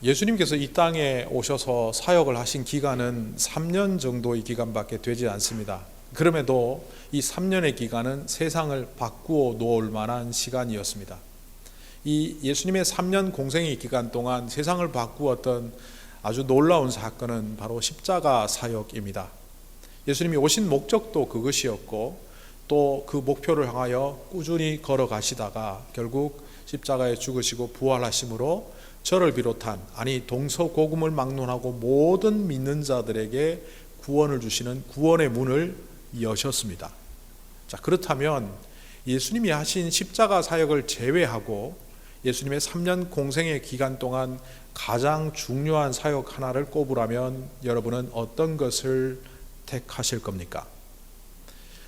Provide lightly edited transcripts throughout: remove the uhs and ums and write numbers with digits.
예수님께서 이 땅에 오셔서 사역을 하신 기간은 3년 정도의 기간밖에 되지 않습니다. 그럼에도 이 3년의 기간은 세상을 바꾸어 놓을 만한 시간이었습니다. 이 예수님의 3년 공생의 기간 동안 세상을 바꾸었던 아주 놀라운 사건은 바로 십자가 사역입니다. 예수님이 오신 목적도 그것이었고 또 그 목표를 향하여 꾸준히 걸어가시다가 결국 십자가에 죽으시고 부활하심으로 저를 비롯한 동서고금을 막론하고 모든 믿는 자들에게 구원을 주시는 구원의 문을 여셨습니다. 자, 그렇다면 예수님이 하신 십자가 사역을 제외하고 예수님의 3년 공생의 기간 동안 가장 중요한 사역 하나를 꼽으라면 여러분은 어떤 것을 택하실 겁니까?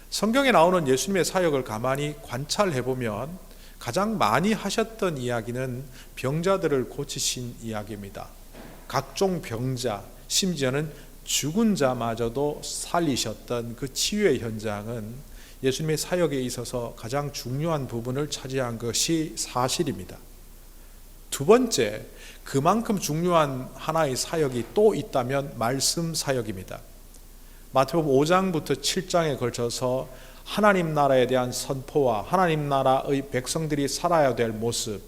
성경에 나오는 예수님의 사역을 가만히 관찰해 보면 가장 많이 하셨던 이야기는 병자들을 고치신 이야기입니다. 각종 병자, 심지어는 죽은 자마저도 살리셨던 그 치유의 현장은 예수님의 사역에 있어서 가장 중요한 부분을 차지한 것이 사실입니다. 두 번째, 그만큼 중요한 하나의 사역이 또 있다면 말씀 사역입니다. 마태복음 5장부터 7장에 걸쳐서 하나님 나라에 대한 선포와 하나님 나라의 백성들이 살아야 될 모습,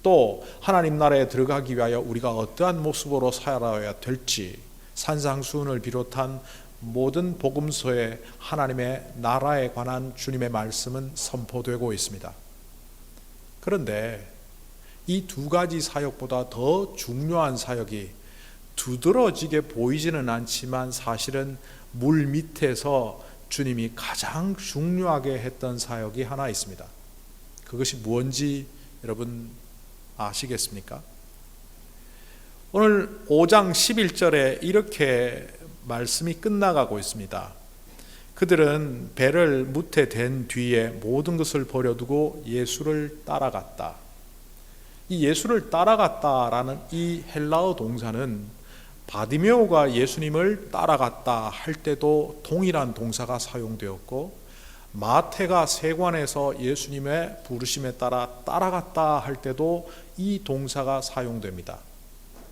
또 하나님 나라에 들어가기 위하여 우리가 어떠한 모습으로 살아야 될지 산상수훈을 비롯한 모든 복음서에 하나님의 나라에 관한 주님의 말씀은 선포되고 있습니다. 그런데 이 두 가지 사역보다 더 중요한 사역이 두드러지게 보이지는 않지만 사실은 물 밑에서 주님이 가장 중요하게 했던 사역이 하나 있습니다. 그것이 무엇인지 여러분 아시겠습니까? 오늘 5장 11절에 이렇게 말씀이 끝나가고 있습니다. 그들은 배를 무태 댄 뒤에 모든 것을 버려두고 예수를 따라갔다. 이 예수를 따라갔다라는 이 헬라어 동사는 바디메오가 예수님을 따라갔다 할 때도 동일한 동사가 사용되었고 마태가 세관에서 예수님의 부르심에 따라 따라갔다 할 때도 이 동사가 사용됩니다.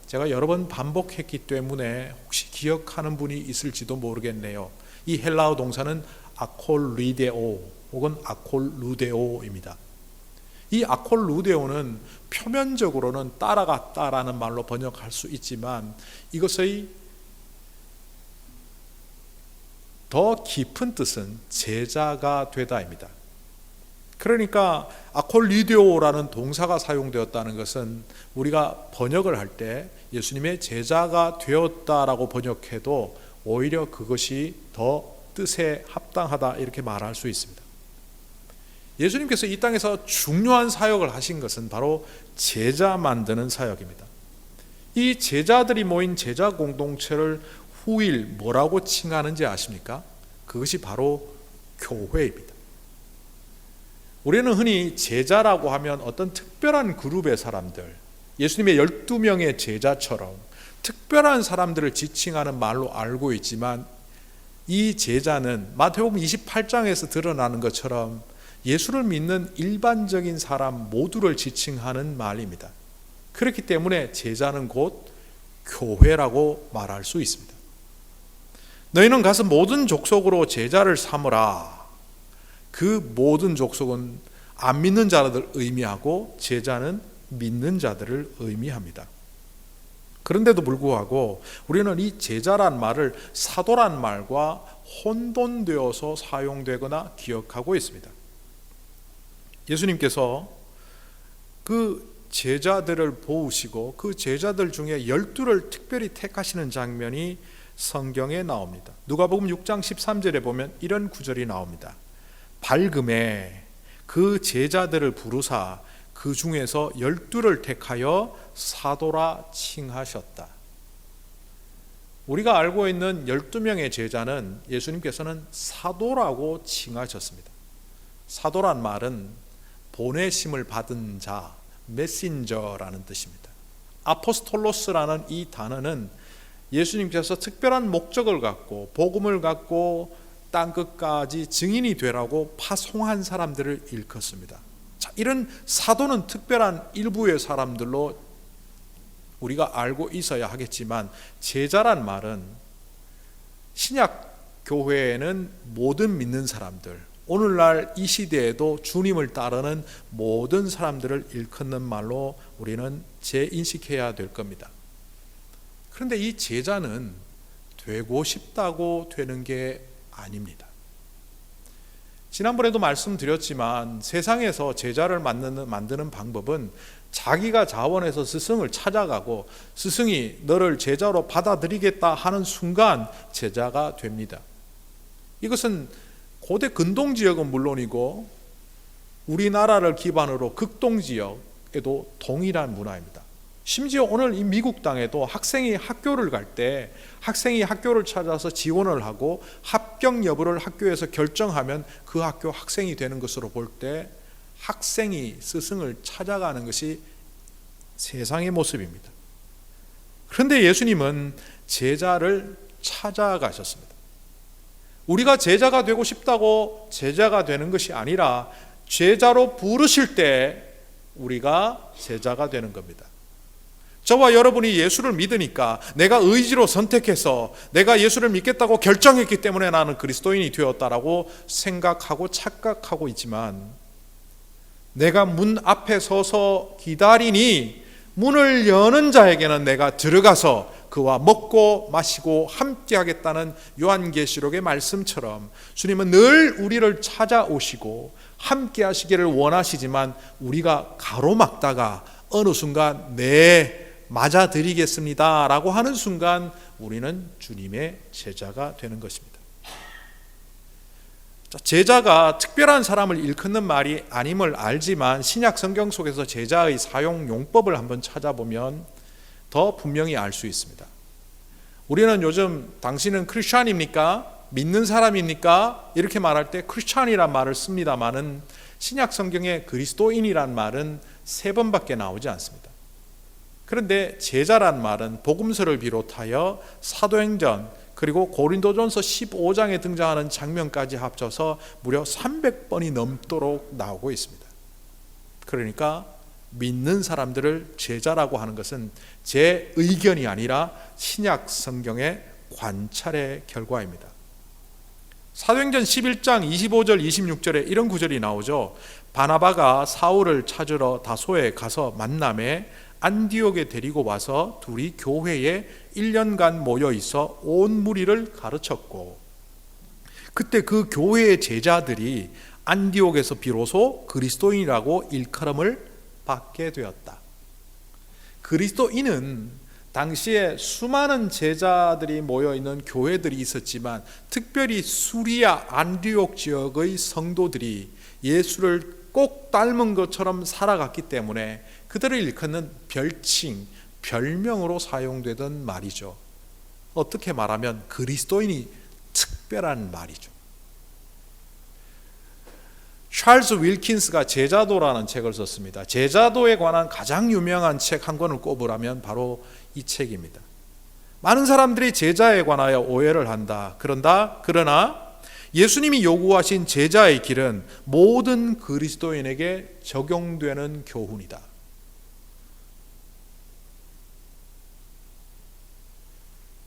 제가 여러 번 반복했기 때문에 혹시 기억하는 분이 있을지도 모르겠네요. 이 헬라어 동사는 아콜리데오 혹은 아콜루데오입니다. 이 아콜루데오는 표면적으로는 따라갔다라는 말로 번역할 수 있지만 이것의 더 깊은 뜻은 제자가 되다입니다. 그러니까 아콜리데오라는 동사가 사용되었다는 것은 우리가 번역을 할 때 예수님의 제자가 되었다라고 번역해도 오히려 그것이 더 뜻에 합당하다 이렇게 말할 수 있습니다. 예수님께서 이 땅에서 중요한 사역을 하신 것은 바로 제자 만드는 사역입니다. 이 제자들이 모인 제자 공동체를 후일 뭐라고 칭하는지 아십니까? 그것이 바로 교회입니다. 우리는 흔히 제자라고 하면 어떤 특별한 그룹의 사람들, 예수님의 12명의 제자처럼 특별한 사람들을 지칭하는 말로 알고 있지만 이 제자는 마태복음 28장에서 드러나는 것처럼 예수를 믿는 일반적인 사람 모두를 지칭하는 말입니다. 그렇기 때문에 제자는 곧 교회라고 말할 수 있습니다. 너희는 가서 모든 족속으로 제자를 삼으라. 그 모든 족속은 안 믿는 자들을 의미하고 제자는 믿는 자들을 의미합니다. 그런데도 불구하고 우리는 이 제자란 말을 사도란 말과 혼돈되어서 사용되거나 기억하고 있습니다. 예수님께서 그 제자들을 보우시고 그 제자들 중에 12를 특별히 택하시는 장면이 성경에 나옵니다. 누가복음 6장 13절에 보면 이런 구절이 나옵니다. 밝음에 그 제자들을 부르사 그 중에서 12를 택하여 사도라 칭하셨다. 우리가 알고 있는 12명의 제자는 예수님께서는 사도라고 칭하셨습니다. 사도란 말은 보내심을 받은 자, 메신저라는 뜻입니다. 아포스톨로스라는 이 단어는 예수님께서 특별한 목적을 갖고 복음을 갖고 땅끝까지 증인이 되라고 파송한 사람들을 일컫습니다. 자, 이런 사도는 특별한 일부의 사람들로 우리가 알고 있어야 하겠지만, 제자란 말은 신약 교회에는 모든 믿는 사람들, 오늘날 이 시대에도 주님을 따르는 모든 사람들을 일컫는 말로 우리는 재인식해야 될 겁니다. 그런데 이 제자는 되고 싶다고 되는 게 아닙니다. 지난번에도 말씀드렸지만, 세상에서 제자를 만드는 방법은 자기가 자원해서 스승을 찾아가고 스승이 너를 제자로 받아들이겠다 하는 순간 제자가 됩니다. 이것은 고대 근동지역은 물론이고 우리나라를 기반으로 극동지역에도 동일한 문화입니다. 심지어 오늘 이 미국 땅에도 학생이 학교를 갈 때 학생이 학교를 찾아서 지원을 하고 합격 여부를 학교에서 결정하면 그 학교 학생이 되는 것으로 볼 때 학생이 스승을 찾아가는 것이 세상의 모습입니다. 그런데 예수님은 제자를 찾아가셨습니다. 우리가 제자가 되고 싶다고 제자가 되는 것이 아니라 제자로 부르실 때 우리가 제자가 되는 겁니다. 저와 여러분이 예수를 믿으니까, 내가 의지로 선택해서 내가 예수를 믿겠다고 결정했기 때문에 나는 그리스도인이 되었다라고 생각하고 착각하고 있지만, 내가 문 앞에 서서 기다리니 문을 여는 자에게는 내가 들어가서 그와 먹고 마시고 함께 하겠다는 요한계시록의 말씀처럼 주님은 늘 우리를 찾아오시고 함께 하시기를 원하시지만, 우리가 가로막다가 어느 순간 네, 맞아드리겠습니다 라고 하는 순간 우리는 주님의 제자가 되는 것입니다. 제자가 특별한 사람을 일컫는 말이 아님을 알지만, 신약 성경 속에서 제자의 사용 용법을 한번 찾아보면 더 분명히 알 수 있습니다. 우리는 요즘 당신은 크리스찬입니까? 믿는 사람입니까? 이렇게 말할 때 크리스찬이란 말을 씁니다마는 신약 성경에 그리스도인이란 말은 3번밖에 나오지 않습니다. 그런데 제자란 말은 복음서를 비롯하여 사도행전 그리고 고린도전서 15장에 등장하는 장면까지 합쳐서 무려 300번이 넘도록 나오고 있습니다. 그러니까 믿는 사람들을 제자라고 하는 것은 제 의견이 아니라 신약 성경의 관찰의 결과입니다. 사도행전 11장 25절 26절에 이런 구절이 나오죠. 바나바가 사울을 찾으러 다소에 가서 만남에 안디옥에 데리고 와서 둘이 교회에 1년간 모여 있어 온 무리를 가르쳤고, 그때 그 교회의 제자들이 안디옥에서 비로소 그리스도인이라고 일컬음을 받게 되었다. 그리스도인은 당시에 수많은 제자들이 모여 있는 교회들이 있었지만, 특별히 수리아 안디옥 지역의 성도들이 예수를 꼭 닮은 것처럼 살아갔기 때문에 그들을 일컫는 별칭, 별명으로 사용되던 말이죠. 어떻게 말하면 그리스도인이 특별한 말이죠. 찰스 윌킨스가 제자도라는 책을 썼습니다. 제자도에 관한 가장 유명한 책 한 권을 꼽으라면 바로 이 책입니다. 많은 사람들이 제자에 관하여 오해를 한다. 그러나 예수님이 요구하신 제자의 길은 모든 그리스도인에게 적용되는 교훈이다.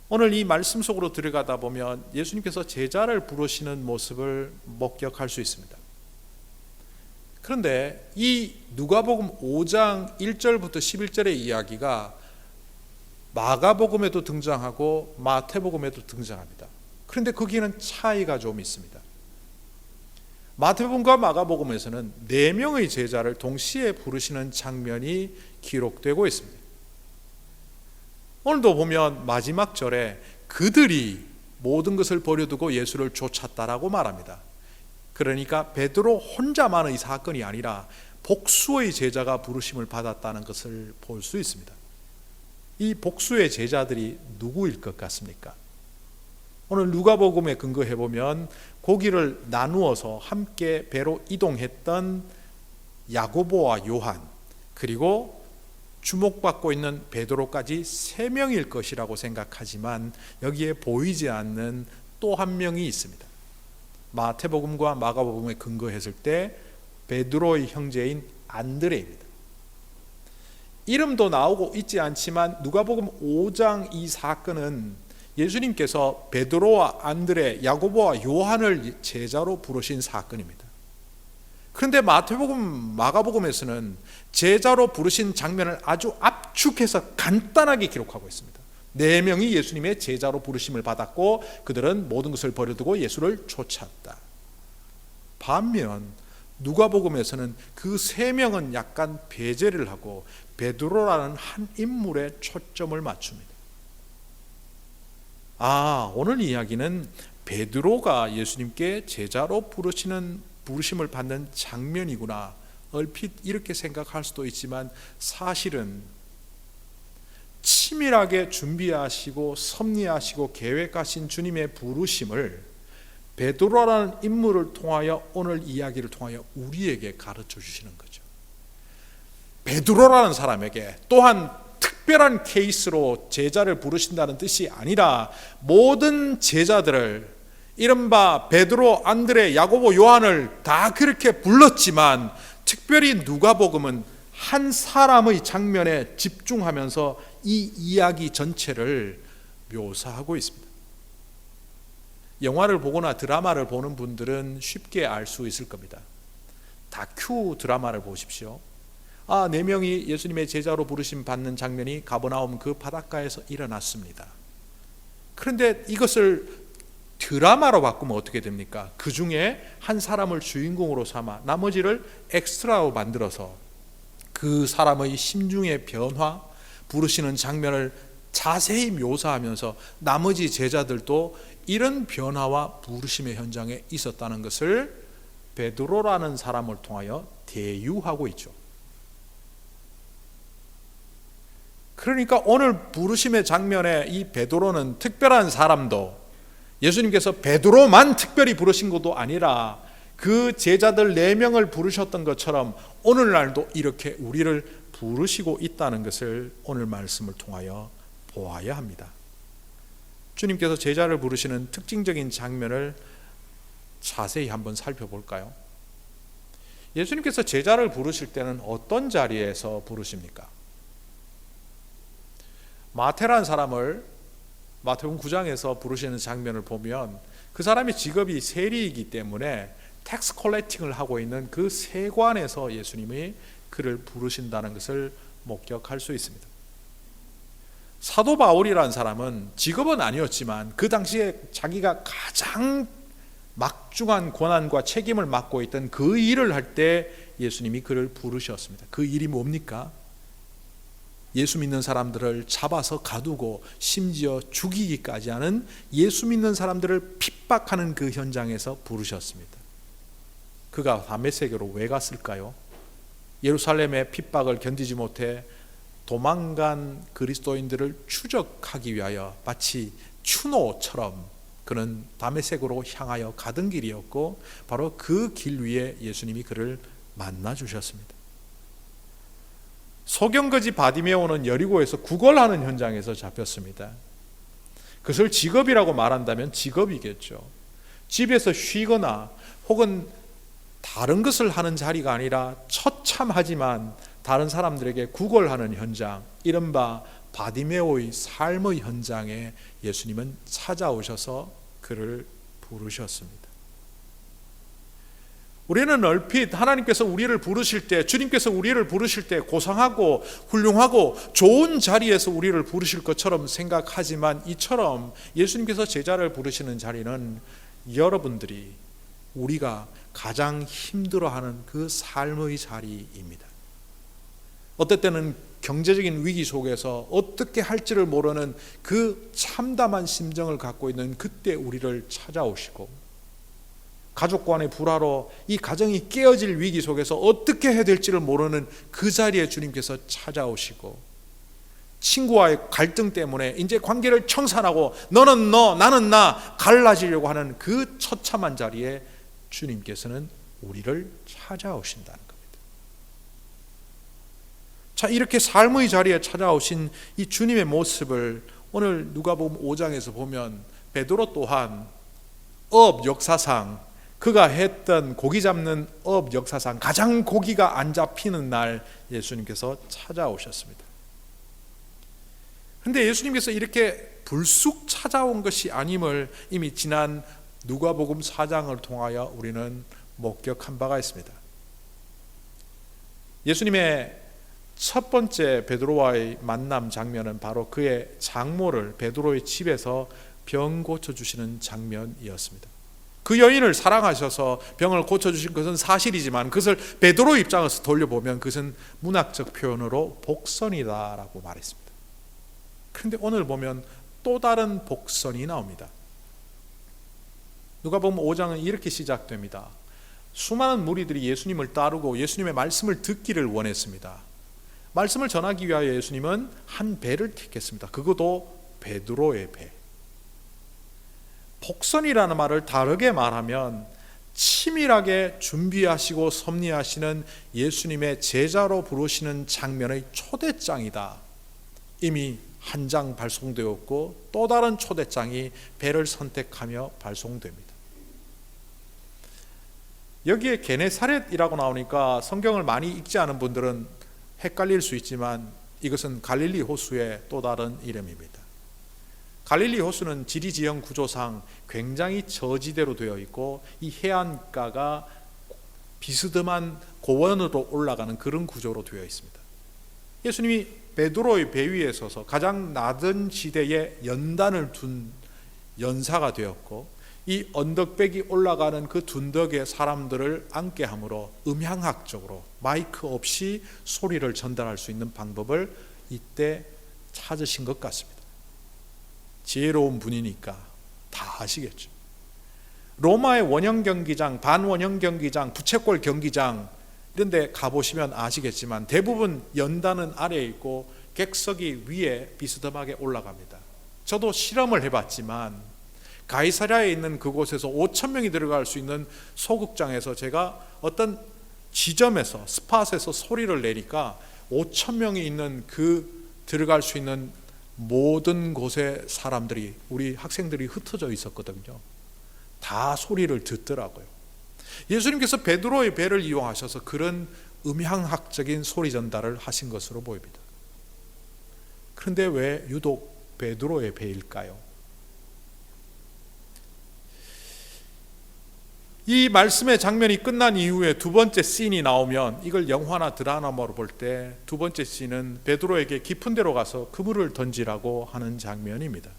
오늘 이 말씀 속으로 들어가다 보면 예수님께서 제자를 부르시는 모습을 목격할 수 있습니다. 그런데 이 누가복음 5장 1절부터 11절의 이야기가 마가복음에도 등장하고 마태복음에도 등장합니다. 그런데 거기에는 차이가 좀 있습니다. 마태복음과 마가복음에서는 4명의 제자를 동시에 부르시는 장면이 기록되고 있습니다. 오늘도 보면 마지막 절에 그들이 모든 것을 버려두고 예수를 쫓았다라고 말합니다. 그러니까 베드로 혼자만의 사건이 아니라 복수의 제자가 부르심을 받았다는 것을 볼 수 있습니다. 이 복수의 제자들이 누구일 것 같습니까? 오늘 누가복음에 근거해 보면 고기를 나누어서 함께 배로 이동했던 야고보와 요한, 그리고 주목받고 있는 베드로까지 3명일 것이라고 생각하지만 여기에 보이지 않는 또 한 명이 있습니다. 마태복음과 마가복음에 근거했을 때 베드로의 형제인 안드레입니다. 이름도 나오고 있지 않지만 누가복음 5장 이 사건은 예수님께서 베드로와 안드레, 야고보와 요한을 제자로 부르신 사건입니다. 그런데 마태복음, 마가복음에서는 제자로 부르신 장면을 아주 압축해서 간단하게 기록하고 있습니다. 4명이 예수님의 제자로 부르심을 받았고 그들은 모든 것을 버려두고 예수를 쫓았다. 반면 누가복음에서는 그 3명은 약간 배제를 하고 베드로라는 한 인물에 초점을 맞춥니다. 오늘 이야기는 베드로가 예수님께 제자로 부르심을 받는 장면이구나. 얼핏 이렇게 생각할 수도 있지만 사실은 치밀하게 준비하시고 섭리하시고 계획하신 주님의 부르심을 베드로라는 인물을 통하여 오늘 이야기를 통하여 우리에게 가르쳐 주시는 거죠. 베드로라는 사람에게 또한 특별한 케이스로 제자를 부르신다는 뜻이 아니라 모든 제자들을 이른바 베드로, 안드레, 야고보, 요한을 다 그렇게 불렀지만 특별히 누가복음은 한 사람의 장면에 집중하면서 이 이야기 전체를 묘사하고 있습니다. 영화를 보거나 드라마를 보는 분들은 쉽게 알 수 있을 겁니다. 다큐 드라마를 보십시오. 4명이 예수님의 제자로 부르심 받는 장면이 가버나움 그 바닷가에서 일어났습니다. 그런데 이것을 드라마로 바꾸면 어떻게 됩니까? 그 중에 한 사람을 주인공으로 삼아 나머지를 엑스트라로 만들어서 그 사람의 심중의 변화, 부르시는 장면을 자세히 묘사하면서 나머지 제자들도 이런 변화와 부르심의 현장에 있었다는 것을 베드로라는 사람을 통하여 대유하고 있죠. 그러니까 오늘 부르심의 장면에 이 베드로는 특별한 사람도 예수님께서 베드로만 특별히 부르신 것도 아니라 그 제자들 4명을 부르셨던 것처럼 오늘날도 이렇게 우리를 부르시고 있다는 것을 오늘 말씀을 통하여 보아야 합니다. 주님께서 제자를 부르시는 특징적인 장면을 자세히 한번 살펴볼까요? 예수님께서 제자를 부르실 때는 어떤 자리에서 부르십니까? 마태라는 사람을 마태복음 9장에서 부르시는 장면을 보면 그 사람의 직업이 세리이기 때문에 텍스 컬렉팅을 하고 있는 그 세관에서 예수님이 그를 부르신다는 것을 목격할 수 있습니다. 사도 바울이라는 사람은 직업은 아니었지만 그 당시에 자기가 가장 막중한 고난과 책임을 맡고 있던 그 일을 할 때 예수님이 그를 부르셨습니다. 그 일이 뭡니까? 예수 믿는 사람들을 잡아서 가두고 심지어 죽이기까지 하는 예수 믿는 사람들을 핍박하는 그 현장에서 부르셨습니다. 그가 다메섹으로 왜 갔을까요? 예루살렘의 핍박을 견디지 못해 도망간 그리스도인들을 추적하기 위하여 마치 추노처럼 그는 다메섹으로 향하여 가던 길이었고 바로 그 길 위에 예수님이 그를 만나 주셨습니다. 소경거지 바디메오는 여리고에서 구걸하는 현장에서 잡혔습니다. 그것을 직업이라고 말한다면 직업이겠죠. 집에서 쉬거나 혹은 다른 것을 하는 자리가 아니라 처참하지만 다른 사람들에게 구걸하는 현장, 이른바 바디메오의 삶의 현장에 예수님은 찾아오셔서 그를 부르셨습니다. 우리는 얼핏 하나님께서 우리를 부르실 때, 주님께서 우리를 부르실 때 고상하고 훌륭하고 좋은 자리에서 우리를 부르실 것처럼 생각하지만 이처럼 예수님께서 제자를 부르시는 자리는 여러분들이 우리가 가장 힘들어하는 그 삶의 자리입니다. 어떨 때는 경제적인 위기 속에서 어떻게 할지를 모르는 그 참담한 심정을 갖고 있는 그때 우리를 찾아오시고, 가족 간의 불화로 이 가정이 깨어질 위기 속에서 어떻게 해야 될지를 모르는 그 자리에 주님께서 찾아오시고, 친구와의 갈등 때문에 이제 관계를 청산하고 너는 너 나는 나 갈라지려고 하는 그 처참한 자리에 주님께서는 우리를 찾아오신다는 겁니다. 자, 이렇게 삶의 자리에 찾아오신 이 주님의 모습을 오늘 누가복음 5장에서 보면 베드로 또한 업 역사상 그가 했던 고기 잡는 업 역사상 가장 고기가 안 잡히는 날 예수님께서 찾아오셨습니다. 그런데 예수님께서 이렇게 불쑥 찾아온 것이 아님을 이미 지난 누가복음 4장을 통하여 우리는 목격한 바가 있습니다. 예수님의 첫 번째 베드로와의 만남 장면은 바로 그의 장모를 베드로의 집에서 병 고쳐주시는 장면이었습니다. 그 여인을 사랑하셔서 병을 고쳐주신 것은 사실이지만 그것을 베드로 입장에서 돌려보면 그것은 문학적 표현으로 복선이다라고 말했습니다. 그런데 오늘 보면 또 다른 복선이 나옵니다. 누가복음 5장은 이렇게 시작됩니다. 수많은 무리들이 예수님을 따르고 예수님의 말씀을 듣기를 원했습니다. 말씀을 전하기 위하여 예수님은 한 배를 택했습니다. 그것도 베드로의 배. 복선이라는 말을 다르게 말하면 치밀하게 준비하시고 섭리하시는 예수님의 제자로 부르시는 장면의 초대장이다. 이미 한 장 발송되었고 또 다른 초대장이 배를 선택하며 발송됩니다. 여기에 게네사렛이라고 나오니까 성경을 많이 읽지 않은 분들은 헷갈릴 수 있지만 이것은 갈릴리 호수의 또 다른 이름입니다. 갈릴리 호수는 지리 지형 구조상 굉장히 저지대로 되어 있고 이 해안가가 비스듬한 고원으로 올라가는 그런 구조로 되어 있습니다. 예수님이 베드로의 배 위에 서서 가장 낮은 지대에 연단을 둔 연사가 되었고 이 언덕백이 올라가는 그 둔덕에 사람들을 앉게 함으로 음향학적으로 마이크 없이 소리를 전달할 수 있는 방법을 이때 찾으신 것 같습니다. 지혜로운 분이니까 다 아시겠죠. 로마의 원형 경기장, 반원형 경기장, 부채꼴 경기장 이런 데 가보시면 아시겠지만 대부분 연단은 아래에 있고 객석이 위에 비스듬하게 올라갑니다. 저도 실험을 해봤지만 가이사랴에 있는 그곳에서 5,000명이 들어갈 수 있는 소극장에서 제가 어떤 지점에서 스팟에서 소리를 내니까 5,000명이 있는 그 들어갈 수 있는 모든 곳에 사람들이, 우리 학생들이 흩어져 있었거든요. 다 소리를 듣더라고요. 예수님께서 베드로의 배를 이용하셔서 그런 음향학적인 소리 전달을 하신 것으로 보입니다. 그런데 왜 유독 베드로의 배일까요? 이 말씀의 장면이 끝난 이후에 두 번째 씬이 나오면 이걸 영화나 드라마로 볼 때 두 번째 씬은 베드로에게 깊은 데로 가서 그물을 던지라고 하는 장면입니다.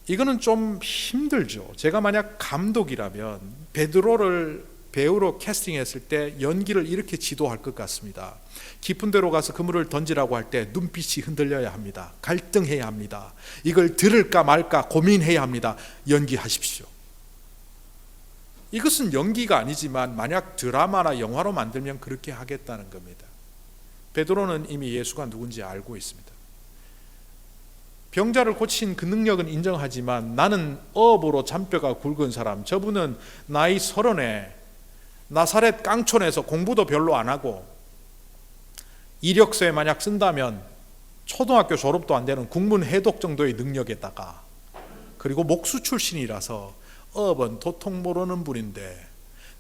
이거는 좀 힘들죠. 제가 만약 감독이라면 베드로를 배우로 캐스팅했을 때 연기를 이렇게 지도할 것 같습니다. 깊은 데로 가서 그물을 던지라고 할 때 눈빛이 흔들려야 합니다. 갈등해야 합니다. 이걸 들을까 말까 고민해야 합니다. 연기하십시오. 이것은 연기가 아니지만 만약 드라마나 영화로 만들면 그렇게 하겠다는 겁니다. 베드로는 이미 예수가 누군지 알고 있습니다. 병자를 고친 그 능력은 인정하지만 나는 업으로 잔뼈가 굵은 사람, 저분은 나이 30에 나사렛 깡촌에서 공부도 별로 안 하고 이력서에 만약 쓴다면 초등학교 졸업도 안 되는 국문 해독 정도의 능력에다가 그리고 목수 출신이라서 업은 도통 모르는 분인데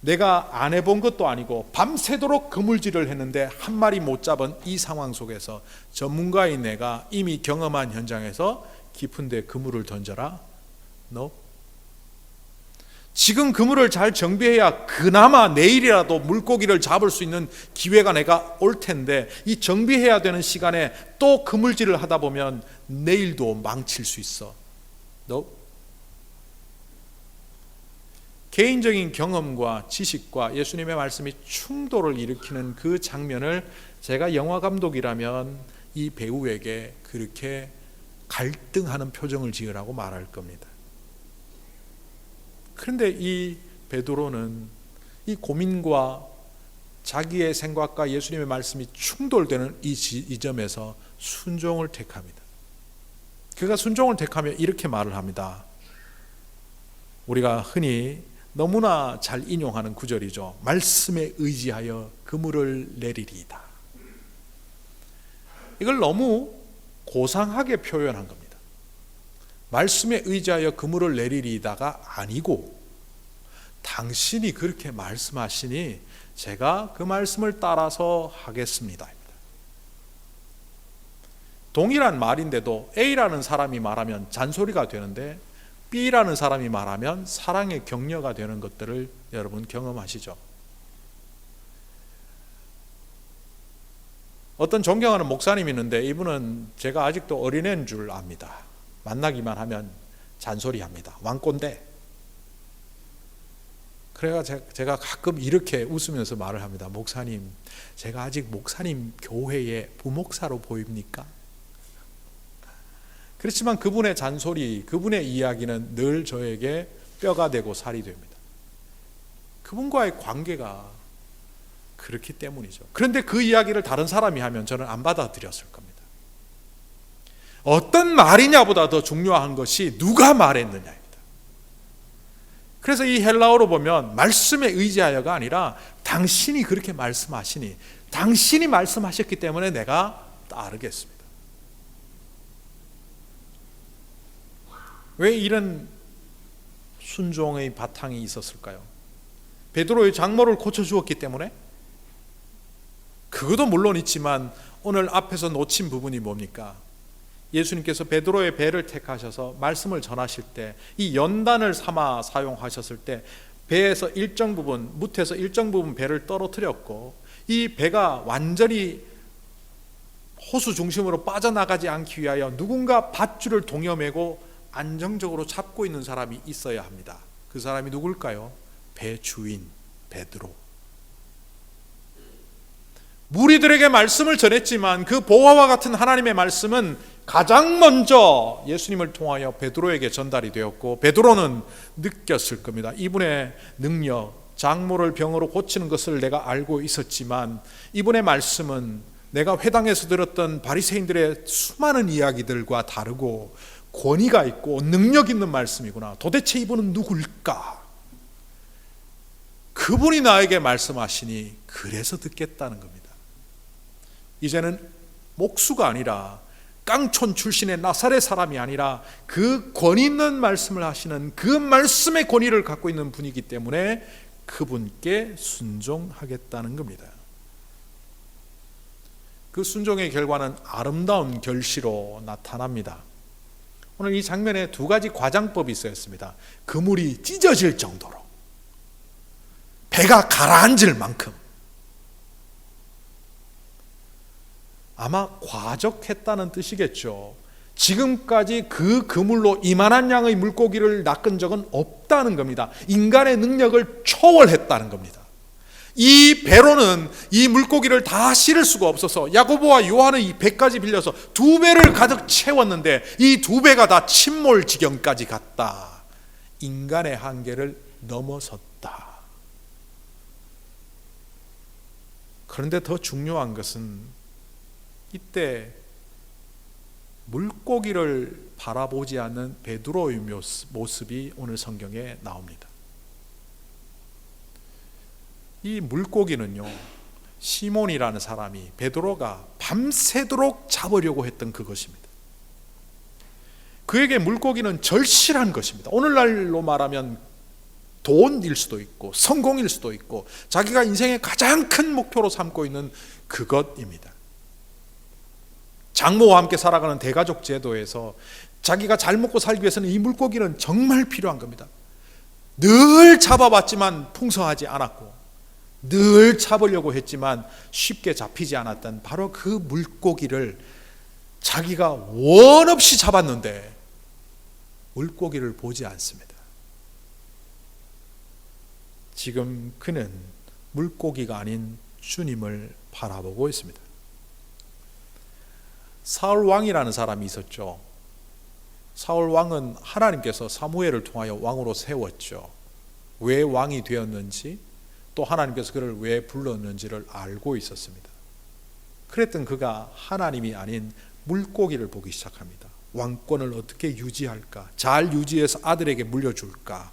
내가 안 해본 것도 아니고 밤새도록 그물질을 했는데 한 마리 못 잡은 이 상황 속에서 전문가인 내가 이미 경험한 현장에서 깊은 데 그물을 던져라? No. 지금 그물을 잘 정비해야 그나마 내일이라도 물고기를 잡을 수 있는 기회가 내가 올 텐데 이 정비해야 되는 시간에 또 그물질을 하다 보면 내일도 망칠 수 있어. No. 개인적인 경험과 지식과 예수님의 말씀이 충돌을 일으키는 그 장면을 제가 영화 감독이라면 이 배우에게 그렇게 갈등하는 표정을 지으라고 말할 겁니다. 그런데 이 베드로는 이 고민과 자기의 생각과 예수님의 말씀이 충돌되는 이 지점에서 순종을 택합니다. 그가 순종을 택하며 이렇게 말을 합니다. 우리가 흔히 너무나 잘 인용하는 구절이죠. 말씀에 의지하여 그물을 내리리이다. 이걸 너무 고상하게 표현한 겁니다. 말씀에 의지하여 그물을 내리리이다가 아니고 당신이 그렇게 말씀하시니 제가 그 말씀을 따라서 하겠습니다. 동일한 말인데도 A라는 사람이 말하면 잔소리가 되는데 B라는 사람이 말하면 사랑의 격려가 되는 것들을 여러분 경험하시죠? 어떤 존경하는 목사님이 있는데 이분은 제가 아직도 어린애인 줄 압니다. 만나기만 하면 잔소리합니다. 왕꼰대. 그래가 제가 가끔 이렇게 웃으면서 말을 합니다. 목사님, 제가 아직 목사님 교회의 부목사로 보입니까? 그렇지만 그분의 잔소리, 그분의 이야기는 늘 저에게 뼈가 되고 살이 됩니다. 그분과의 관계가 그렇기 때문이죠. 그런데 그 이야기를 다른 사람이 하면 저는 안 받아들였을 겁니다. 어떤 말이냐보다 더 중요한 것이 누가 말했느냐입니다. 그래서 이 헬라어로 보면 말씀에 의지하여가 아니라 당신이 그렇게 말씀하시니, 당신이 말씀하셨기 때문에 내가 따르겠습니다. 왜 이런 순종의 바탕이 있었을까요? 베드로의 장모를 고쳐주었기 때문에? 그것도 물론 있지만 오늘 앞에서 놓친 부분이 뭡니까? 예수님께서 베드로의 배를 택하셔서 말씀을 전하실 때 이 연단을 삼아 사용하셨을 때 배에서 일정 부분, 무트에서 일정 부분 배를 떨어뜨렸고 이 배가 완전히 호수 중심으로 빠져나가지 않기 위하여 누군가 밧줄을 동여매고 안정적으로 잡고 있는 사람이 있어야 합니다. 그 사람이 누굴까요? 배 주인 베드로. 무리들에게 말씀을 전했지만 그 보화와 같은 하나님의 말씀은 가장 먼저 예수님을 통하여 베드로에게 전달이 되었고 베드로는 느꼈을 겁니다. 이분의 능력, 장모를 병으로 고치는 것을 내가 알고 있었지만 이분의 말씀은 내가 회당에서 들었던 바리새인들의 수많은 이야기들과 다르고 권위가 있고 능력 있는 말씀이구나. 도대체 이분은 누굴까? 그분이 나에게 말씀하시니 그래서 듣겠다는 겁니다. 이제는 목수가 아니라 깡촌 출신의 나사렛 사람이 아니라 그 권위 있는 말씀을 하시는 그 말씀의 권위를 갖고 있는 분이기 때문에 그분께 순종하겠다는 겁니다. 그 순종의 결과는 아름다운 결실로 나타납니다. 오늘 이 장면에 두 가지 과장법이 있었습니다. 그물이 찢어질 정도로, 배가 가라앉을 만큼. 아마 과적했다는 뜻이겠죠. 지금까지 그 그물로 이만한 양의 물고기를 낚은 적은 없다는 겁니다. 인간의 능력을 초월했다는 겁니다. 이 배로는 이 물고기를 다 실을 수가 없어서 야고보와 요한은 이 배까지 빌려서 두 배를 가득 채웠는데 이 두 배가 다 침몰 지경까지 갔다. 인간의 한계를 넘어섰다. 그런데 더 중요한 것은 이때 물고기를 바라보지 않는 베드로의 모습이 오늘 성경에 나옵니다. 이 물고기는요, 시몬이라는 사람이 베드로가 밤새도록 잡으려고 했던 그것입니다. 그에게 물고기는 절실한 것입니다. 오늘날로 말하면 돈일 수도 있고 성공일 수도 있고 자기가 인생의 가장 큰 목표로 삼고 있는 그것입니다. 장모와 함께 살아가는 대가족 제도에서 자기가 잘 먹고 살기 위해서는 이 물고기는 정말 필요한 겁니다. 늘 잡아봤지만 풍성하지 않았고 늘 잡으려고 했지만 쉽게 잡히지 않았던 바로 그 물고기를 자기가 원 없이 잡았는데 물고기를 보지 않습니다. 지금 그는 물고기가 아닌 주님을 바라보고 있습니다. 사울 왕이라는 사람이 있었죠. 사울 왕은 하나님께서 사무엘을 통하여 왕으로 세웠죠. 왜 왕이 되었는지 또 하나님께서 그를 왜 불렀는지를 알고 있었습니다. 그랬던 그가 하나님이 아닌 물고기를 보기 시작합니다. 왕권을 어떻게 유지할까? 잘 유지해서 아들에게 물려줄까?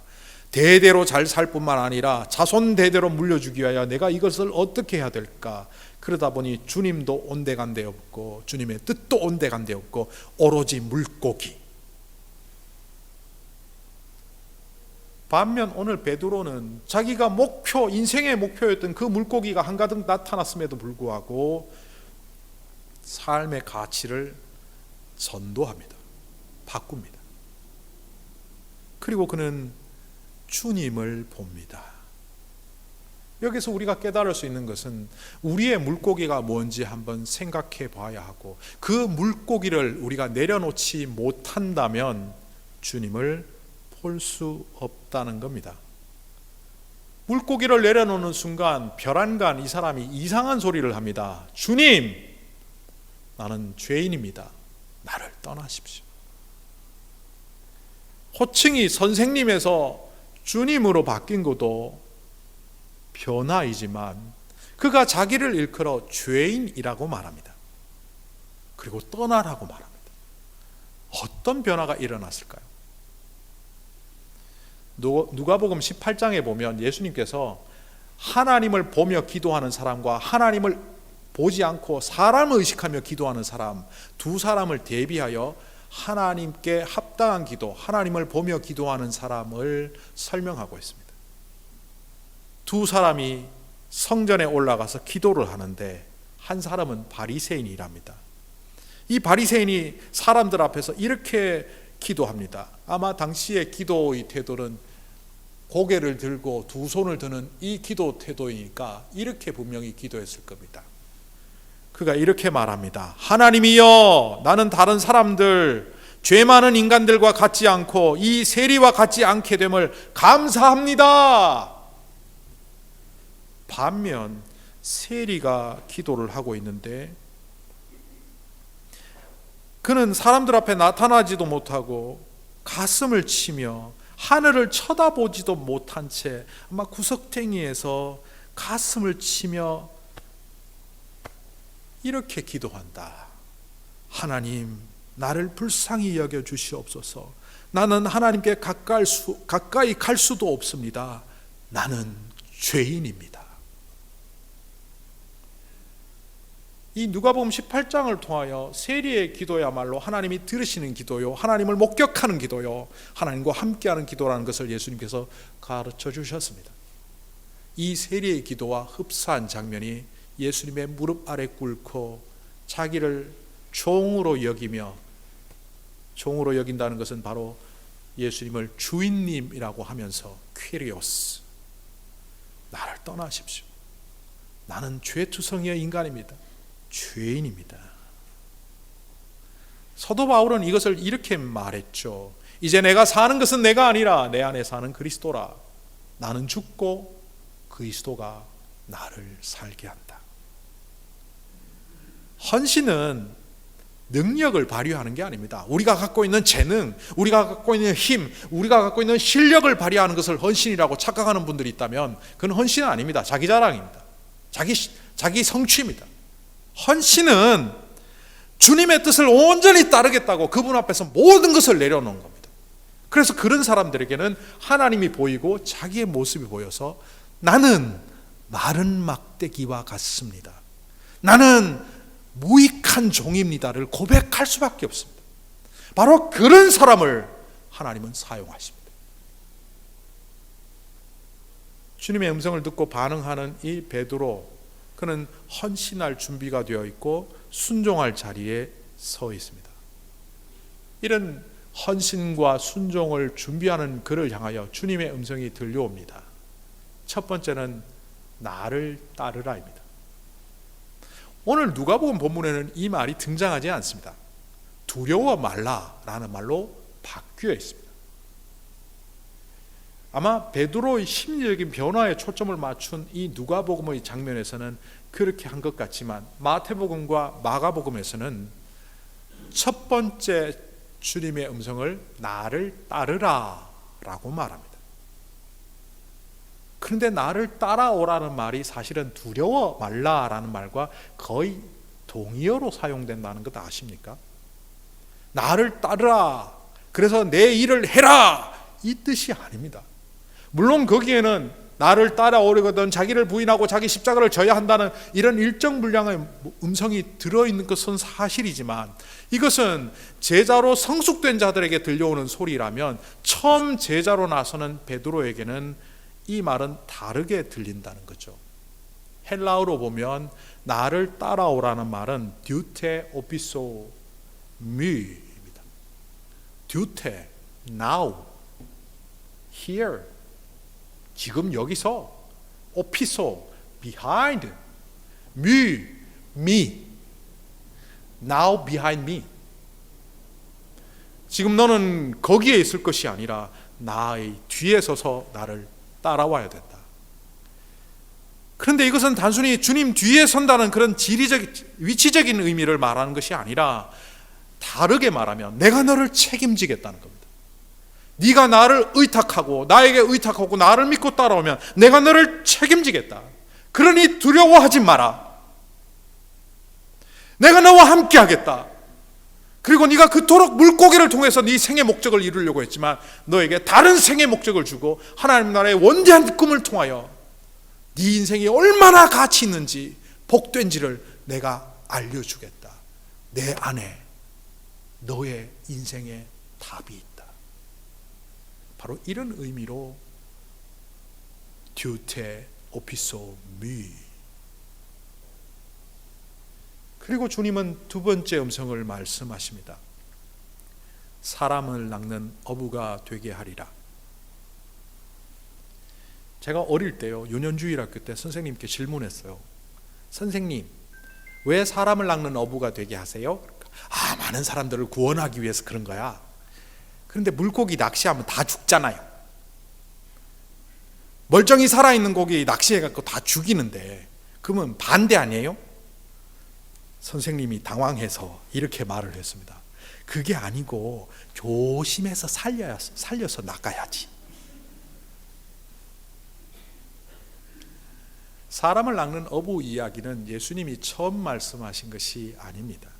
대대로 잘 살 뿐만 아니라 자손 대대로 물려주기 위하여 내가 이것을 어떻게 해야 될까? 그러다 보니 주님도 온데간데 없고 주님의 뜻도 온데간데 없고 오로지 물고기. 반면 오늘 베드로는 자기가 인생의 목표였던 그 물고기가 한가득 나타났음에도 불구하고 삶의 가치를 전도합니다. 바꿉니다. 그리고 그는 주님을 봅니다. 여기서 우리가 깨달을 수 있는 것은 우리의 물고기가 뭔지 한번 생각해 봐야 하고, 그 물고기를 우리가 내려놓지 못한다면 주님을 볼 수 없다는 겁니다. 물고기를 내려놓는 순간 별안간 이 사람이 이상한 소리를 합니다. 주님, 나는 죄인입니다. 나를 떠나십시오. 호칭이 선생님에서 주님으로 바뀐 것도 변화이지만 그가 자기를 일컬어 죄인이라고 말합니다. 그리고 떠나라고 말합니다. 어떤 변화가 일어났을까요? 누가복음 18장에 보면 예수님께서 하나님을 보며 기도하는 사람과 하나님을 보지 않고 사람을 의식하며 기도하는 사람, 두 사람을 대비하여 하나님께 합당한 기도, 하나님을 보며 기도하는 사람을 설명하고 있습니다. 두 사람이 성전에 올라가서 기도를 하는데 한 사람은 바리새인이랍니다. 이 바리새인이 사람들 앞에서 이렇게 기도합니다. 아마 당시의 기도의 태도는 고개를 들고 두 손을 드는 이 기도 태도이니까 이렇게 분명히 기도했을 겁니다. 그가 이렇게 말합니다. 하나님이여, 나는 다른 사람들, 죄 많은 인간들과 같지 않고 이 세리와 같지 않게 됨을 감사합니다. 반면 세리가 기도를 하고 있는데 그는 사람들 앞에 나타나지도 못하고 가슴을 치며 하늘을 쳐다보지도 못한 채 아마 구석탱이에서 가슴을 치며 이렇게 기도한다. 하나님, 나를 불쌍히 여겨 주시옵소서. 나는 하나님께 가까이 갈 수도 없습니다. 나는 죄인입니다. 이 누가복음 18장을 통하여 세리의 기도야말로 하나님이 들으시는 기도요, 하나님을 목격하는 기도요, 하나님과 함께하는 기도라는 것을 예수님께서 가르쳐 주셨습니다. 이 세리의 기도와 흡사한 장면이 예수님의 무릎 아래 꿇고 자기를 종으로 여기며, 종으로 여긴다는 것은 바로 예수님을 주인님이라고 하면서 퀴리오스, 나를 떠나십시오. 나는 죄투성이의 인간입니다. 죄인입니다. 사도 바울은 이것을 이렇게 말했죠. 이제 내가 사는 것은 내가 아니라 내 안에 사는 그리스도라. 나는 죽고 그리스도가 나를 살게 한다. 헌신은 능력을 발휘하는 게 아닙니다. 우리가 갖고 있는 재능, 우리가 갖고 있는 힘, 우리가 갖고 있는 실력을 발휘하는 것을 헌신이라고 착각하는 분들이 있다면 그건 헌신은 아닙니다. 자기 자랑입니다. 자기 성취입니다. 헌신은 주님의 뜻을 온전히 따르겠다고 그분 앞에서 모든 것을 내려놓은 겁니다. 그래서 그런 사람들에게는 하나님이 보이고 자기의 모습이 보여서 나는 마른 막대기와 같습니다. 나는 무익한 종입니다를 고백할 수밖에 없습니다. 바로 그런 사람을 하나님은 사용하십니다. 주님의 음성을 듣고 반응하는 이 베드로, 그는 헌신할 준비가 되어 있고 순종할 자리에 서 있습니다. 이런 헌신과 순종을 준비하는 그를 향하여 주님의 음성이 들려옵니다. 첫 번째는 나를 따르라입니다. 오늘 누가복음 본문에는 이 말이 등장하지 않습니다. 두려워 말라라는 말로 바뀌어 있습니다. 아마 베드로의 심리적인 변화에 초점을 맞춘 이 누가복음의 장면에서는 그렇게 한 것 같지만 마태복음과 마가복음에서는 첫 번째 주님의 음성을 나를 따르라 라고 말합니다. 그런데 나를 따라오라는 말이 사실은 두려워 말라라는 말과 거의 동의어로 사용된다는 것 아십니까? 나를 따르라, 그래서 내 일을 해라, 이 뜻이 아닙니다. 물론 거기에는 나를 따라오려거든 자기를 부인하고 자기 십자가를 져야 한다는 이런 일정분량의 음성이 들어있는 것은 사실이지만, 이것은 제자로 성숙된 자들에게 들려오는 소리라면 처음 제자로 나서는 베드로에게는 이 말은 다르게 들린다는 거죠. 헬라어로 보면 나를 따라오라는 말은 듀테 오피소 미입니다. 듀테, now, here, 지금 여기서, 오피소, behind, me, now behind me. 지금 너는 거기에 있을 것이 아니라 나의 뒤에 서서 나를 따라와야 된다. 그런데 이것은 단순히 주님 뒤에 선다는 그런 위치적인 의미를 말하는 것이 아니라, 다르게 말하면 내가 너를 책임지겠다는 겁니다. 네가 나를 의탁하고 나에게 의탁하고 나를 믿고 따라오면 내가 너를 책임지겠다. 그러니 두려워하지 마라. 내가 너와 함께 하겠다. 그리고 네가 그토록 물고기를 통해서 네 생의 목적을 이루려고 했지만 너에게 다른 생의 목적을 주고 하나님 나라의 원대한 꿈을 통하여 네 인생이 얼마나 가치 있는지, 복된지를 내가 알려주겠다. 내 안에 너의 인생의 답이 있다. 바로 이런 의미로 듀테 오피소 미. 그리고 주님은 두 번째 음성을 말씀하십니다. 사람을 낚는 어부가 되게 하리라. 제가 어릴 때요, 유년주일 학교 때 선생님께 질문했어요. 선생님, 왜 사람을 낚는 어부가 되게 하세요? 많은 사람들을 구원하기 위해서 그런 거야. 그런데 물고기 낚시하면 다 죽잖아요. 멀쩡히 살아있는 고기 낚시해갖고 다 죽이는데 그러면 반대 아니에요? 선생님이 당황해서 이렇게 말을 했습니다. 그게 아니고 조심해서 살려서 낚아야지. 사람을 낚는 어부 이야기는 예수님이 처음 말씀하신 것이 아닙니다.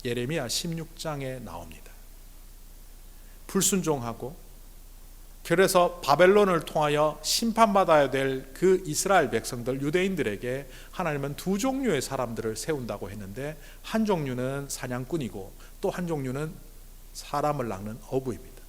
예레미야 16장에 나옵니다. 불순종하고 그래서 바벨론을 통하여 심판받아야 될 그 이스라엘 백성들, 유대인들에게 하나님은 두 종류의 사람들을 세운다고 했는데, 한 종류는 사냥꾼이고 또 한 종류는 사람을 낚는 어부입니다.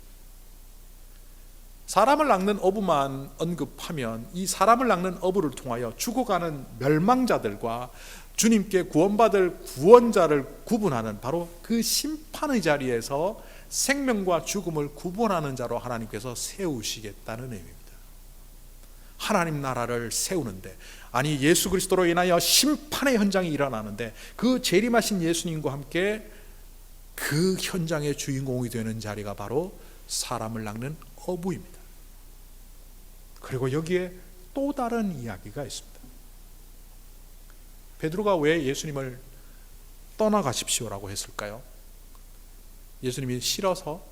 사람을 낚는 어부만 언급하면 이 사람을 낚는 어부를 통하여 죽어가는 멸망자들과 주님께 구원받을 구원자를 구분하는 바로 그 심판의 자리에서 생명과 죽음을 구분하는 자로 하나님께서 세우시겠다는 의미입니다. 하나님 나라를 세우는데, 아니 예수 그리스도로 인하여 심판의 현장이 일어나는데 그 재림하신 예수님과 함께 그 현장의 주인공이 되는 자리가 바로 사람을 낚는 어부입니다. 그리고 여기에 또 다른 이야기가 있습니다. 베드로가 왜 예수님을 떠나가십시오라고 했을까요? 예수님이 싫어서,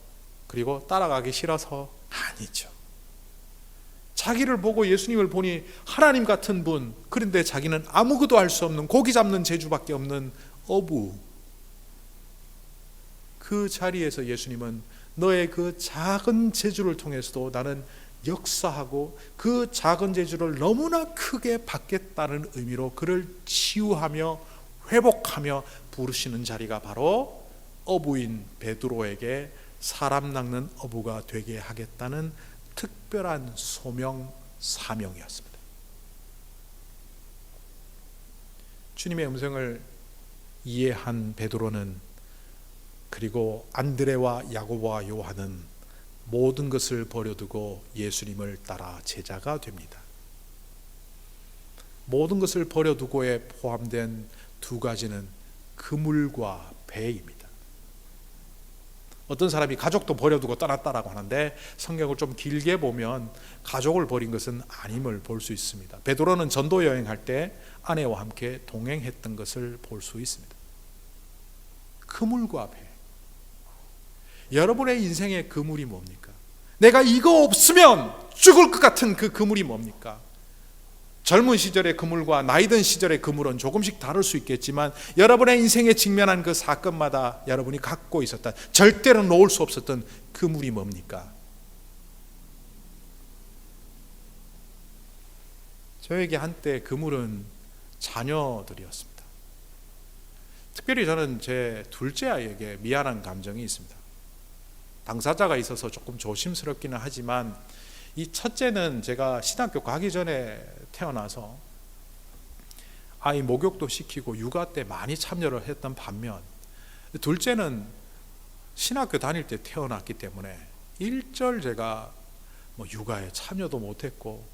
그리고 따라가기 싫어서? 아니죠. 자기를 보고 예수님을 보니 하나님 같은 분, 그런데 자기는 아무것도 할 수 없는 고기 잡는 재주밖에 없는 어부. 그 자리에서 예수님은 너의 그 작은 재주를 통해서도 나는 역사하고 그 작은 재주를 너무나 크게 받겠다는 의미로 그를 치유하며 회복하며 부르시는 자리가 바로 어부인 베드로에게 사람 낚는 어부가 되게 하겠다는 특별한 소명, 사명이었습니다. 주님의 음성을 이해한 베드로는, 그리고 안드레와 야고보와 요한은 모든 것을 버려두고 예수님을 따라 제자가 됩니다. 모든 것을 버려두고에 포함된 두 가지는 그물과 배입니다. 어떤 사람이 가족도 버려두고 떠났다라고 하는데 성경을 좀 길게 보면 가족을 버린 것은 아님을 볼 수 있습니다. 베드로는 전도 여행할 때 아내와 함께 동행했던 것을 볼 수 있습니다. 그물과 배. 여러분의 인생의 그물이 뭡니까? 내가 이거 없으면 죽을 것 같은 그 그물이 뭡니까? 젊은 시절의 그물과 나이 든 시절의 그물은 조금씩 다를 수 있겠지만 여러분의 인생에 직면한 그 사건마다 여러분이 갖고 있었던, 절대로 놓을 수 없었던 그물이 뭡니까? 저에게 한때 그물은 자녀들이었습니다. 특별히 저는 제 둘째 아이에게 미안한 감정이 있습니다. 당사자가 있어서 조금 조심스럽기는 하지만 이 첫째는 제가 신학교 가기 전에 태어나서 아이 목욕도 시키고 육아 때 많이 참여를 했던 반면, 둘째는 신학교 다닐 때 태어났기 때문에 일절 제가 육아에 참여도 못했고,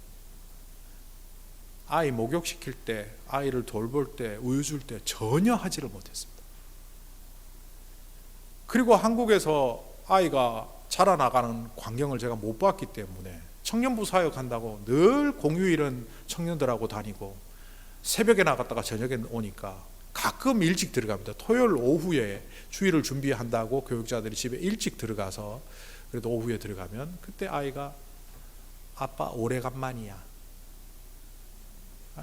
아이 목욕시킬 때, 아이를 돌볼 때, 우유 줄 때 전혀 하지를 못했습니다. 그리고 한국에서 아이가 자라나가는 광경을 제가 못 봤기 때문에 청년부 사역한다고 늘 공휴일은 청년들하고 다니고 새벽에 나갔다가 저녁에 오니까 가끔 일찍 들어갑니다. 토요일 오후에 주일을 준비한다고 교육자들이 집에 일찍 들어가서 그래도 오후에 들어가면 그때 아이가 아빠 오래간만이야,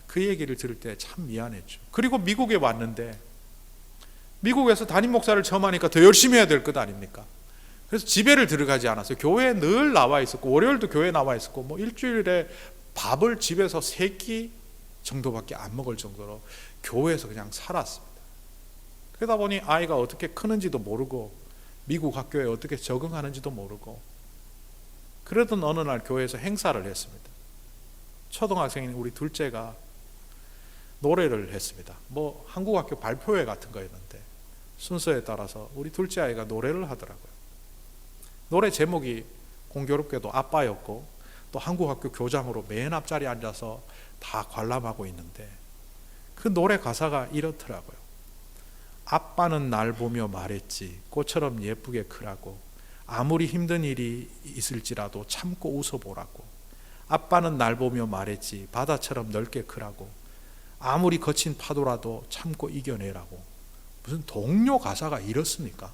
그 얘기를 들을 때 참 미안했죠. 그리고 미국에 왔는데 미국에서 담임 목사를 처음 하니까 더 열심히 해야 될 것 아닙니까? 그래서 집에를 들어가지 않았어요. 교회에 늘 나와 있었고, 월요일도 교회에 나와 있었고, 일주일에 밥을 집에서 3끼 정도밖에 안 먹을 정도로 교회에서 그냥 살았습니다. 그러다 보니 아이가 어떻게 크는지도 모르고 미국 학교에 어떻게 적응하는지도 모르고, 그러던 어느 날 교회에서 행사를 했습니다. 초등학생인 우리 둘째가 노래를 했습니다. 한국 학교 발표회 같은 거였는데 순서에 따라서 우리 둘째 아이가 노래를 하더라고요. 노래 제목이 공교롭게도 아빠였고, 또 한국 학교 교장으로 맨 앞자리에 앉아서 다 관람하고 있는데 그 노래 가사가 이렇더라고요. 아빠는 날 보며 말했지, 꽃처럼 예쁘게 크라고. 아무리 힘든 일이 있을지라도 참고 웃어보라고. 아빠는 날 보며 말했지, 바다처럼 넓게 크라고. 아무리 거친 파도라도 참고 이겨내라고. 무슨 동료 가사가 이렇습니까?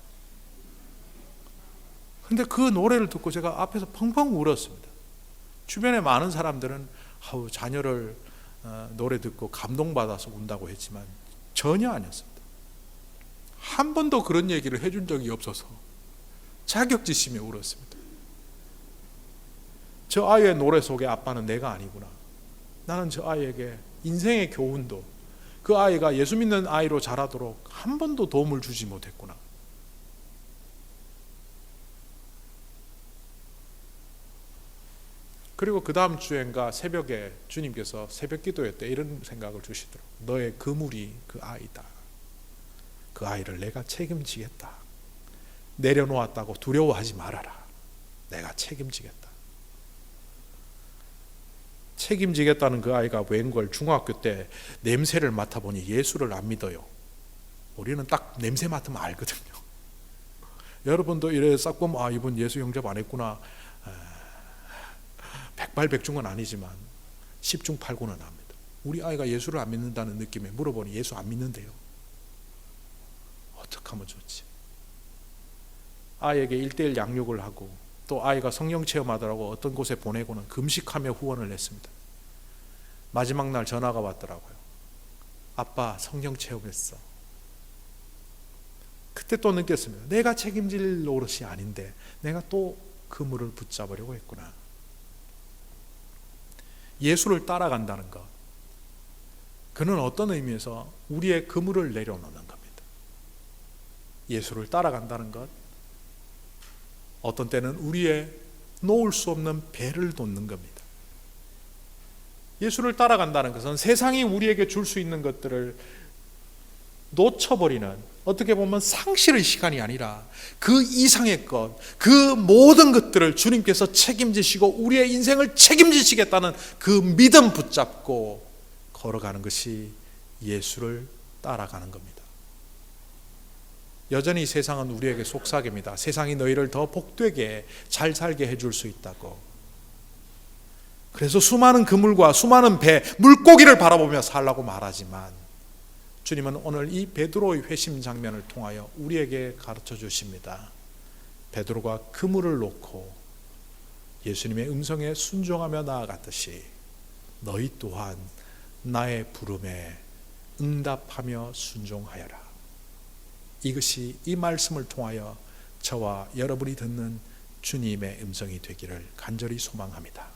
근데 그 노래를 듣고 제가 앞에서 펑펑 울었습니다. 주변에 많은 사람들은 자녀를 노래 듣고 감동받아서 운다고 했지만 전혀 아니었습니다. 한 번도 그런 얘기를 해준 적이 없어서 자격지심에 울었습니다. 저 아이의 노래 속에 아빠는 내가 아니구나. 나는 저 아이에게 인생의 교훈도, 그 아이가 예수 믿는 아이로 자라도록 한 번도 도움을 주지 못했구나. 그리고 그 다음 주엔가 새벽에 주님께서 새벽 기도회 때 이런 생각을 주시더라고요. 너의 그물이 그 아이다. 그 아이를 내가 책임지겠다. 내려놓았다고 두려워하지 말아라. 내가 책임지겠다. 책임지겠다는 그 아이가 웬걸 중학교 때 냄새를 맡아보니 예수를 안 믿어요. 우리는 딱 냄새 맡으면 알거든요. 여러분도 이래 싹 보면 이분 예수 영접 안 했구나. 백발백중은 아니지만 10중 8구는 압니다. 우리 아이가 예수를 안 믿는다는 느낌에 물어보니 예수 안 믿는데요. 어떻게 하면 좋지? 아이에게 1:1 양육을 하고, 또 아이가 성령 체험하더라고 어떤 곳에 보내고는 금식하며 후원을 했습니다. 마지막 날 전화가 왔더라고요. 아빠 성령 체험했어. 그때 또 느꼈습니다. 내가 책임질 노릇이 아닌데 내가 또 그물을 붙잡으려고 했구나. 예수를 따라간다는 것, 그는 어떤 의미에서 우리의 그물을 내려놓는 겁니다. 예수를 따라간다는 것, 어떤 때는 우리의 놓을 수 없는 배를 돋는 겁니다. 예수를 따라간다는 것은 세상이 우리에게 줄 수 있는 것들을 놓쳐버리는, 어떻게 보면 상실의 시간이 아니라 그 이상의 것, 그 모든 것들을 주님께서 책임지시고 우리의 인생을 책임지시겠다는 그 믿음 붙잡고 걸어가는 것이 예수를 따라가는 겁니다. 여전히 세상은 우리에게 속삭입니다. 세상이 너희를 더 복되게 잘 살게 해줄 수 있다고. 그래서 수많은 그물과 수많은 배, 물고기를 바라보며 살라고 말하지만 주님은 오늘 이 베드로의 회심 장면을 통하여 우리에게 가르쳐 주십니다. 베드로가 그물을 놓고 예수님의 음성에 순종하며 나아갔듯이 너희 또한 나의 부름에 응답하며 순종하여라. 이것이 이 말씀을 통하여 저와 여러분이 듣는 주님의 음성이 되기를 간절히 소망합니다.